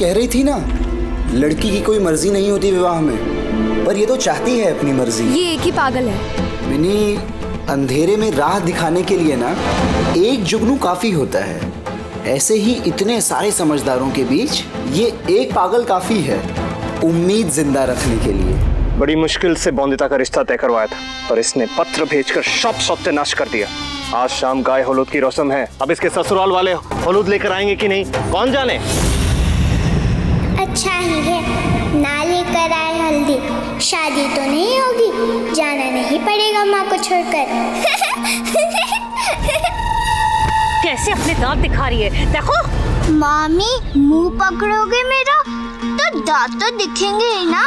कह रही थी ना, लड़की की कोई मर्जी नहीं होती विवाह में, पर ये तो चाहती है अपनी मर्जी। ये एक ही पागल है। मिनी, अंधेरे में राह दिखाने के लिए ना एक जुगनू काफी होता है। ऐसे ही इतने सारे समझदारों के बीच ये एक पागल काफी है उम्मीद जिंदा रखने के लिए। बड़ी मुश्किल से बॉन्दिता का रिश्ता तय करवाया था, पर इसने पत्र भेजकर सब सत्यानाश कर दिया। आज शाम गाय हलूद की रस्म है। अब इसके ससुराल वाले हलूद लेकर आएंगे कि नहीं कौन जाने। अच्छा ही है, ना लेकर आए हल्दी, शादी तो नहीं होगी, जाना नहीं पड़ेगा माँ को छोड़कर। कैसे अपने दांत दिखा रही है, देखो। मामी, मुंह पकड़ोगे मेरा तो दांत तो दिखेंगे ही ना।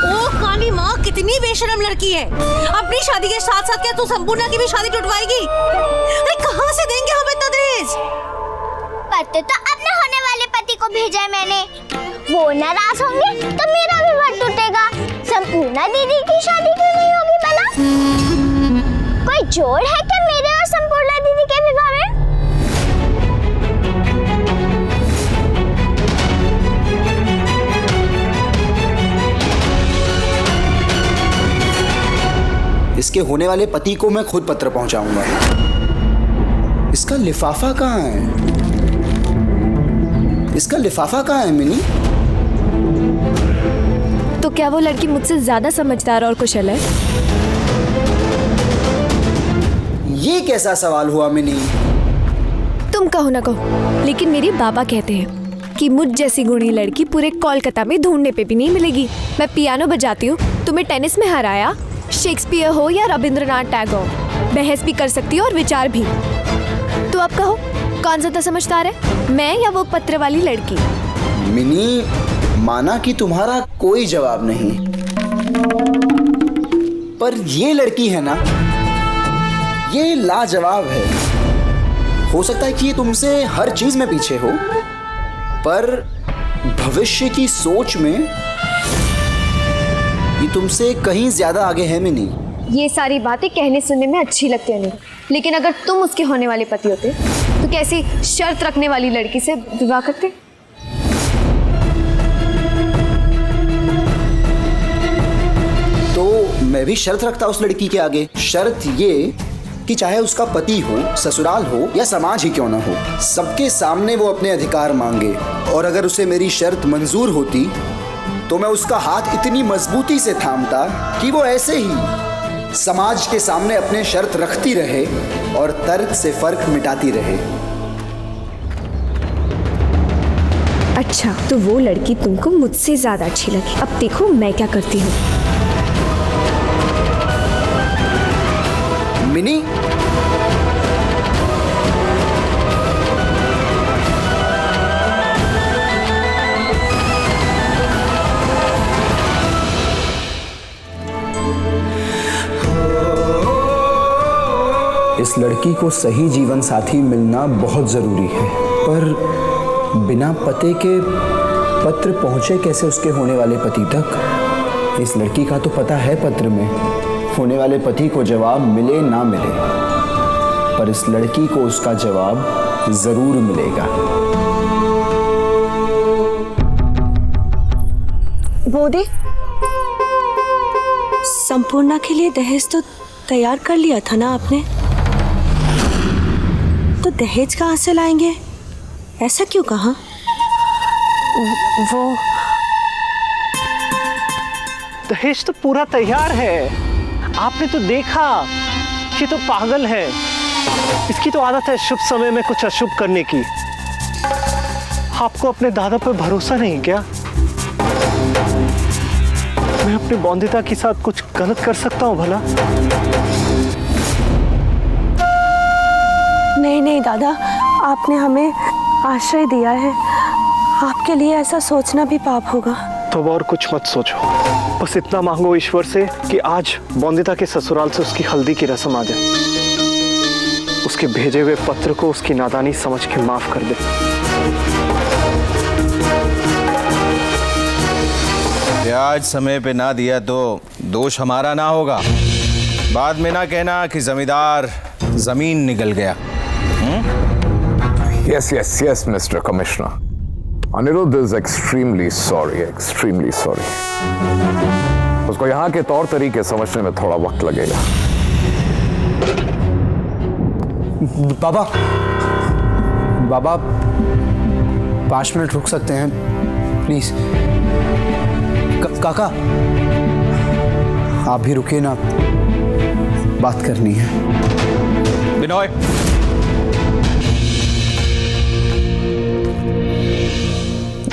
ओ काली माँ, कितनी बेशरम लड़की है। अपनी शादी के साथ साथ क्या तू संपूर्णा की भी शादी टुटवाएगी? अरे कहाँ से देंगे हम इतना दहेज? पत्र तो अपने होने वाले पति को भेजा है मैंने, वो नाराज होंगे तो मेरा विवाह टूटेगा। संपूर्णा दीदी की शादी क्यों नहीं होगी भला? कोई जोड़ है क्या मेरे और संपूर्णा दीदी के विवाह में? इसके होने वाले पति को मैं खुद पत्र पहुंचाऊंगा। इसका लिफाफा कहाँ है? इसका लिफाफा कहाँ है मिनी? तो क्या वो लड़की मुझसे ज्यादा समझदार और कुशल है? ये कैसा सवाल हुआ मिनी? तुम कहो ना कहो, लेकिन मेरे बाबा कहते हैं कि मुझ जैसी गुणी लड़की पूरे कोलकाता में ढूंढने पे भी नहीं मिलेगी। मैं पियानो बजाती हूँ, तुम्हें टेनिस में हराया, शेक्सपियर हो या रविंद्रनाथ टैगोर, बहस भी कर सकती हो और विचार भी। तो अब कहो, कौन ज्यादा समझदार है, मैं या वो पत्र वाली लड़की? मिनी, माना कि तुम्हारा कोई जवाब नहीं, पर ये लड़की है ना, ये लाजवाब है। हो सकता है कि ये तुमसे हर चीज में पीछे हो, पर भविष्य की सोच में ये तुमसे कहीं ज्यादा आगे है मिनी। ये सारी बातें कहने सुनने में अच्छी लगती है नहीं, लेकिन अगर तुम उसके होने वाले पति होते तो कैसी शर्त रखने वाली लड़की से विवाह करते? तो मैं भी शर्त रखता उस लड़की के आगे। शर्त ये कि चाहे उसका पति हो, ससुराल हो या समाज ही क्यों ना हो, सबके सामने वो अपने अधिकार मांगे। और अगर उसे मेरी शर्त मंजूर होती तो मैं उसका हाथ इतनी मजबूती से थामता कि वो ऐसे ही समाज के सामने अपने शर्त रखती रहे और तर्क से फर्क मिटाती रहे। अच्छा, तो वो लड़की तुमको मुझसे ज्यादा अच्छी लगी। अब देखो मैं क्या करती हूँ। मिनी, इस लड़की को सही जीवन साथी मिलना बहुत जरूरी है, पर बिना पते के पत्र पहुंचे कैसे उसके होने वाले पति तक? इस लड़की का तो पता है पत्र में होने वाले पति को जवाब मिले ना मिले, पर इस लड़की को उसका जवाब जरूर मिलेगा। बोधे, संपूर्णा के लिए दहेज तो तैयार कर लिया था ना आपने? तो दहेज कहाँ से लाएंगे, ऐसा क्यों कहा? वो दहेज तो पूरा तैयार है, आपने तो देखा। ये तो पागल है, इसकी तो आदत है शुभ समय में कुछ अशुभ करने की। आपको अपने दादा पर भरोसा नहीं क्या? मैं अपनी बॉन्दिता के साथ कुछ गलत कर सकता हूँ भला? नहीं नहीं दादा, आपने हमें आश्रय दिया है, आपके लिए ऐसा सोचना भी पाप होगा। तो और कुछ मत सोचो, बस इतना मांगो ईश्वर से कि आज बॉन्दिता के ससुराल से उसकी हल्दी की रस्म आ जाए। उसके भेजे हुए पत्र को उसकी नादानी समझ के माफ कर दे। आज समय पे ना दिया तो दोष हमारा ना होगा, बाद में ना कहना कि जमींदार जमीन निकल गया। Yes, Mr. Commissioner. Anirudh is extremely sorry, extremely sorry. उसको यहाँ के तौर तरीके समझने में थोड़ा वक्त लगेगा। बाबा, बाबा 5 मिनट रुक सकते हैं प्लीज? काका आप भी रुकिए ना, बात करनी है। बिनोय,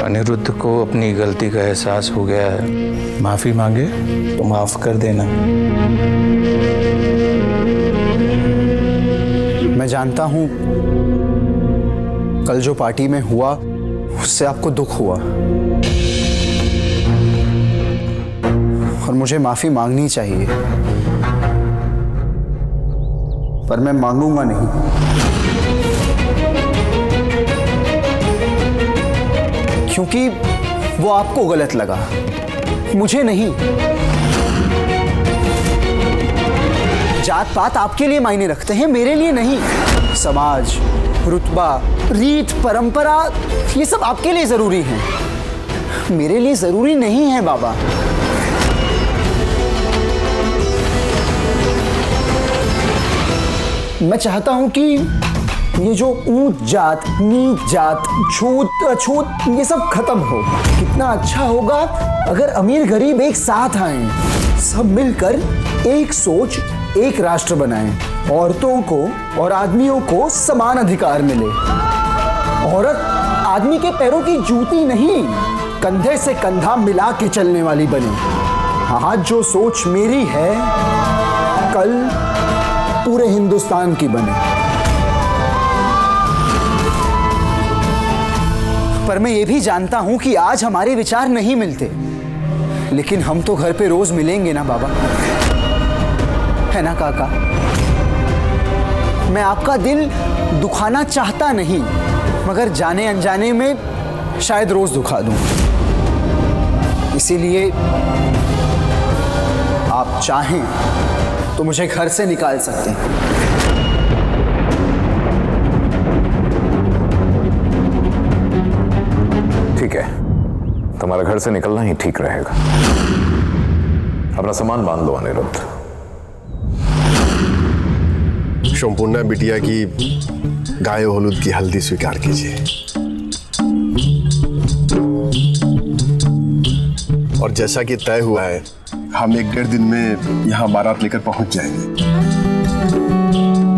अनिरुद्ध को अपनी गलती का एहसास हो गया है, माफी मांगे तो माफ कर देना। मैं जानता हूं कल जो पार्टी में हुआ उससे आपको दुख हुआ और मुझे माफी मांगनी चाहिए, पर मैं मांगूंगा नहीं। क्योंकि वो आपको गलत लगा, मुझे नहीं। जात पात आपके लिए मायने रखते हैं, मेरे लिए नहीं। समाज, रुतबा, रीत, परंपरा, ये सब आपके लिए जरूरी है, मेरे लिए जरूरी नहीं है बाबा। मैं चाहता हूं कि ये जो ऊंच जात, नीच जात, छूत अछूत, ये सब खत्म हो। कितना अच्छा होगा अगर अमीर गरीब एक साथ आएं, सब मिलकर एक सोच, एक राष्ट्र बनाएं। औरतों को और आदमियों को समान अधिकार मिले। औरत आदमी के पैरों की जूती नहीं, कंधे से कंधा मिला के चलने वाली बने। आज जो सोच मेरी है, कल पूरे हिंदुस्तान की बने। पर मैं ये भी जानता हूं कि आज हमारे विचार नहीं मिलते, लेकिन हम तो घर पे रोज मिलेंगे ना बाबा, है ना काका? मैं आपका दिल दुखाना चाहता नहीं, मगर जाने अनजाने में शायद रोज दुखा दूं। इसीलिए आप चाहें तो मुझे घर से निकाल सकते हैं। ठीक है, तुम्हारा घर से निकलना ही ठीक रहेगा। अपना सामान बांध लो अनिरुद्ध। संपूर्णा बिटिया की गाय हलूद की हल्दी स्वीकार कीजिए, और जैसा कि तय हुआ है, हम 1-1.5 दिन में यहाँ बारात लेकर पहुंच जाएंगे।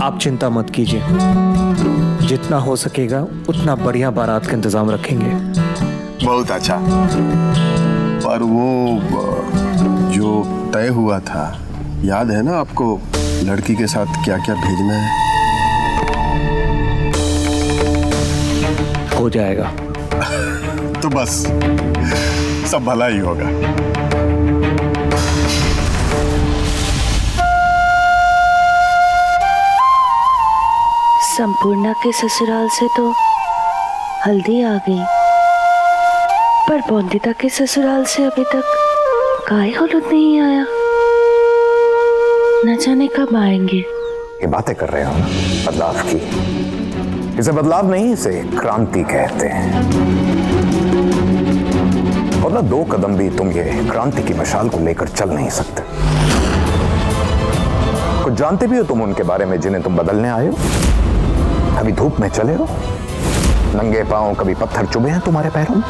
आप चिंता मत कीजिए, जितना हो सकेगा उतना बढ़िया बारात का इंतजाम रखेंगे। बहुत अच्छा। पर वो जो तय हुआ था, याद है ना आपको, लड़की के साथ क्या क्या भेजना है? हो जाएगा। तो बस सब भला ही होगा। संपूर्णा के ससुराल से तो हल्दी आ गई, पर बॉन्दिता के ससुराल से अभी तक गाय हलूद नहीं आया। न जाने कब आएंगे। ये बातें कर रहे हो ना बदलाव की? इसे बदलाव नहीं, इसे क्रांति कहते हैं। और ना 2 कदम भी तुम ये क्रांति की मशाल को लेकर चल नहीं सकते। कुछ जानते भी हो तुम उनके बारे में जिन्हें तुम बदलने आए हो? कभी धूप में चले हो, नंगे पांव, कभी पत्थर चुभे हैं तुम्हारे पैरों में?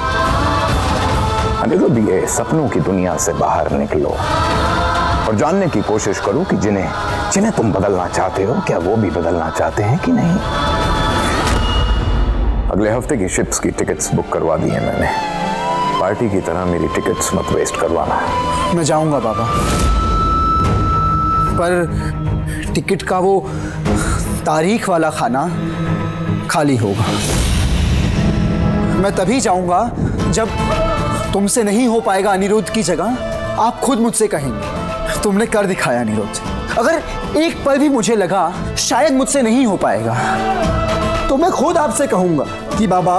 अनिरुद्ध, ये सपनों की दुनिया से बाहर निकलो और जानने की कोशिश करो कि जिन्हें तुम बदलना चाहते हो, क्या वो भी बदलना चाहते हैं कि नहीं। अगले हफ्ते की शिप्स की टिकट्स बुक करवा दी है मैंने। पार्टी की तरह मेरी टिकट्स मत वेस्ट करवाना। मैं जाऊंगा बाबा, पर टिकट का वो तारीख वाला खाना खाली होगा। मैं तभी जाऊंगा जब तुमसे नहीं हो पाएगा अनिरुद्ध की जगह आप खुद मुझसे कहेंगे, तुमने कर दिखाया अनिरुद्ध। अगर एक पल भी मुझे लगा शायद मुझसे नहीं हो पाएगा, तो मैं खुद आपसे कहूंगा कि बाबा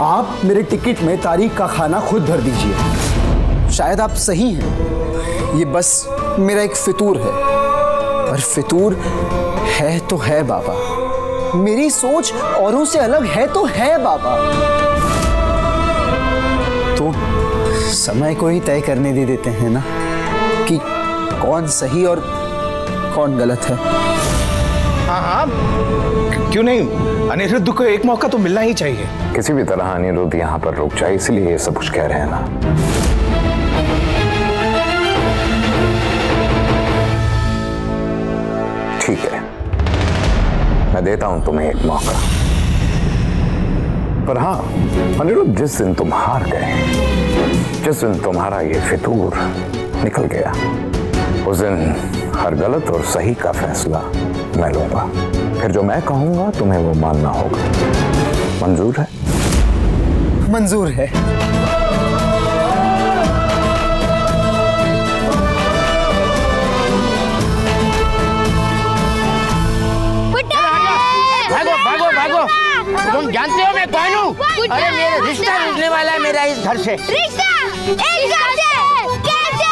आप मेरे टिकट में तारीख का खाना खुद भर दीजिए। शायद आप सही हैं, ये बस मेरा एक फितूर है, पर फितूर है तो है बाबा। मेरी सोच औरों से अलग है तो है बाबा। समय को ही तय करने दे देते हैं ना कि कौन सही और कौन गलत है। हाँ हाँ, क्यों नहीं, अनिरुद्ध को एक मौका तो मिलना ही चाहिए। किसी भी तरह अनिरुद्ध यहाँ पर रुक जाए, इसलिए ये सब कुछ कह रहे हैं ना। ठीक है, मैं देता हूं तुम्हें एक मौका, पर हाँ अनिरुद्ध, जिस दिन तुम हार गए, जिस दिन तुम्हारा ये फितूर निकल गया, उस दिन हर गलत और सही का फैसला मैं लूंगा। फिर जो मैं कहूंगा तुम्हें वो मानना होगा। मंजूर है? मंजूर है। भागो भागो भागो, तुम जानते हो मैं कौन हूँ? अरे मेरा रिश्ता मिलने वाला है मेरा इस घर से। रिश्ता? एक घर से? कैसे?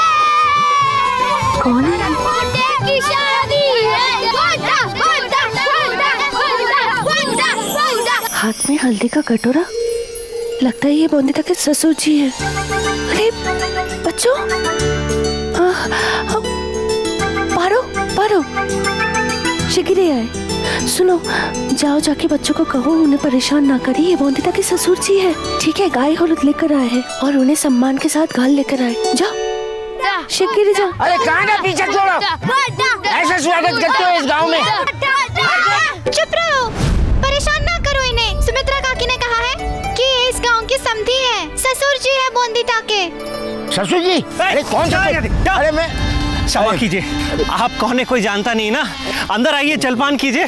कौन? की शादी है। हाथ में हल्दी का कटोरा, लगता है ये बोंदिता के ससुर जी है। अरे बच्चों, पारो पारो, शिगिरे आए। सुनो, जाओ जाके बच्चों को कहो उन्हें परेशान ना करिए, ये बोंदिता के ससुर जी है। ठीक है, गाय हलूद लेकर आए हैं और उन्हें सम्मान के साथ घाल लेकर आए। जाओ शिगिरे जाओ। अरे कहाँ ना पीछे छोड़ो, ऐसा स्वागत करते हो इस गांव में? चुप रहो, परेशान ना करो इन्हें। सुमित्रा काकी ने कहा है कि ये इस गांव की समधी है, ससुर जी है बोंदिता के। ससुर जी? अरे कौन सा? अरे मैं क्षमा कीजिए, आप कौन है कोई जानता नहीं ना। अंदर आइए, जलपान कीजिए।